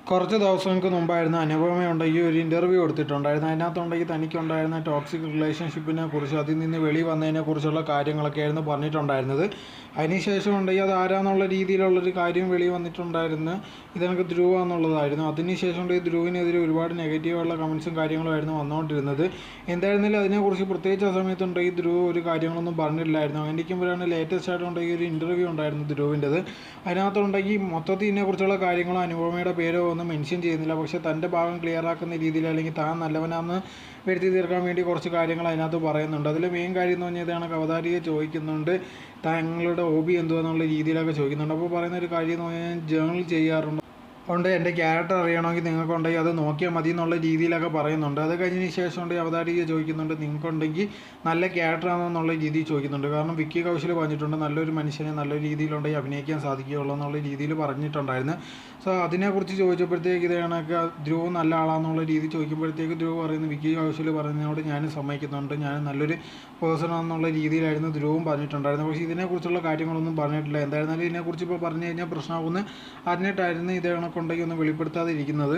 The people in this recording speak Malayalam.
കുറച്ച് ദിവസങ്ങൾക്ക് മുമ്പായിരുന്നു അനുപമയുണ്ടെങ്കിൽ ഒരു ഇൻ്റർവ്യൂ കൊടുത്തിട്ടുണ്ടായിരുന്നു. അതിനകത്തുണ്ടെങ്കിൽ തനിക്കുണ്ടായിരുന്ന ടോക്സിക് റിലേഷൻഷിപ്പിനെ കുറിച്ച് അതിൽ നിന്ന് വെളി വന്നതിനെ കുറിച്ചുള്ള കാര്യങ്ങളൊക്കെയായിരുന്നു പറഞ്ഞിട്ടുണ്ടായിരുന്നത്. അതിനുശേഷം ഉണ്ടെങ്കിൽ അത് ആരാന്നുള്ള രീതിയിലുള്ളൊരു കാര്യം വെളി വന്നിട്ടുണ്ടായിരുന്നു. ഇതെനിക്ക് ധ്രുവ എന്നുള്ളതായിരുന്നു. അതിനുശേഷം ഉണ്ടെങ്കിൽ ധ്രുവിനെതിരെ ഒരുപാട് നെഗറ്റീവുള്ള കമൻസും കാര്യങ്ങളുമായിരുന്നു വന്നുകൊണ്ടിരുന്നത്. എന്തായിരുന്നാലും അതിനെക്കുറിച്ച് പ്രത്യേകിച്ച് ആ സമയത്തുണ്ടെങ്കിൽ ധ്രുവ ഒരു കാര്യങ്ങളൊന്നും പറഞ്ഞിട്ടില്ലായിരുന്നു. അതിൻ്റെക്കുമ്പോഴാണ് ലേറ്റസ്റ്റ് ആയിട്ടുണ്ടെങ്കിൽ ഒരു ഇൻ്റർവ്യൂ ഉണ്ടായിരുന്നു ധ്രുവിൻ്റെത്. അതിനകത്തുണ്ടെങ്കിൽ മൊത്തത്തിൽ ഇതിനെക്കുറിച്ചുള്ള കാര്യങ്ങളോ അനുപമയുടെ പേരോ ഒന്നും മെൻഷൻ ചെയ്യുന്നില്ല. പക്ഷേ തൻ്റെ ഭാഗം ക്ലിയർ ആക്കുന്ന രീതിയിൽ അല്ലെങ്കിൽ താൻ നല്ലവനാണെന്ന് വരുത്തി തീർക്കാൻ വേണ്ടി കുറച്ച് കാര്യങ്ങൾ അതിനകത്ത് പറയുന്നുണ്ട്. അതിൽ മെയിൻ കാര്യം എന്ന് പറഞ്ഞാൽ ഇതാണ്, അവതാരിക ചോദിക്കുന്നുണ്ട് താങ്കളുടെ ഹോബി എന്തുവാന്നുള്ള രീതിയിലൊക്കെ ചോദിക്കുന്നുണ്ട്. അപ്പോൾ പറയുന്ന ഒരു കാര്യം എന്ന് പറഞ്ഞാൽ ജേർണൽ ചെയ്യാറുണ്ട്, എൻ്റെ ക്യാരക്ടർ അറിയണമെങ്കിൽ നിങ്ങൾക്കുണ്ടെങ്കിൽ അത് നോക്കിയാൽ മതി എന്നുള്ള രീതിയിലൊക്കെ പറയുന്നുണ്ട്. അത് കഴിഞ്ഞതിന് ശേഷം ഉണ്ടെങ്കിൽ അവതാരിക ചോദിക്കുന്നുണ്ട് നിങ്ങൾക്കുണ്ടെങ്കിൽ നല്ല ക്യാരക്ടറാണോ എന്നുള്ള രീതിയിൽ ചോദിക്കുന്നുണ്ട്. കാരണം വിക്കി കൗശൽ പറഞ്ഞിട്ടുണ്ട് നല്ലൊരു മനുഷ്യനെ നല്ല രീതിയിലുണ്ടെങ്കിൽ അഭിനയിക്കാൻ സാധിക്കുകയുള്ളൂ എന്നുള്ള രീതിയിൽ പറഞ്ഞിട്ടുണ്ടായിരുന്നു. സോ അതിനെക്കുറിച്ച് ചോദിച്ചപ്പോഴത്തേക്ക് ഇത് കണക്ക് ധ്രുവ് നല്ല ആളാണെന്നുള്ള രീതി ചോദിക്കുമ്പോഴത്തേക്ക് ധ്രുവ് പറയുന്നു വിക്കി കൗശൽ പറഞ്ഞതിനോട് ഞാനും സമ്മതിക്കുന്നുണ്ട്, ഞാൻ നല്ലൊരു പേഴ്സണാണെന്നുള്ള രീതിയിലായിരുന്നു ധ്രുവും പറഞ്ഞിട്ടുണ്ടായിരുന്നു. പക്ഷേ ഇതിനെക്കുറിച്ചുള്ള കാര്യങ്ങളൊന്നും പറഞ്ഞിട്ടില്ല. എന്തായിരുന്നാലും ഇതിനെക്കുറിച്ച് ഇപ്പോൾ പറഞ്ഞു കഴിഞ്ഞാൽ പ്രശ്നമാകുമെന്ന് അറിഞ്ഞിട്ടായിരുന്നു ഇത് കണക്കുണ്ടെങ്കിൽ ഒന്നും വെളിപ്പെടുത്താതിരിക്കുന്നത്.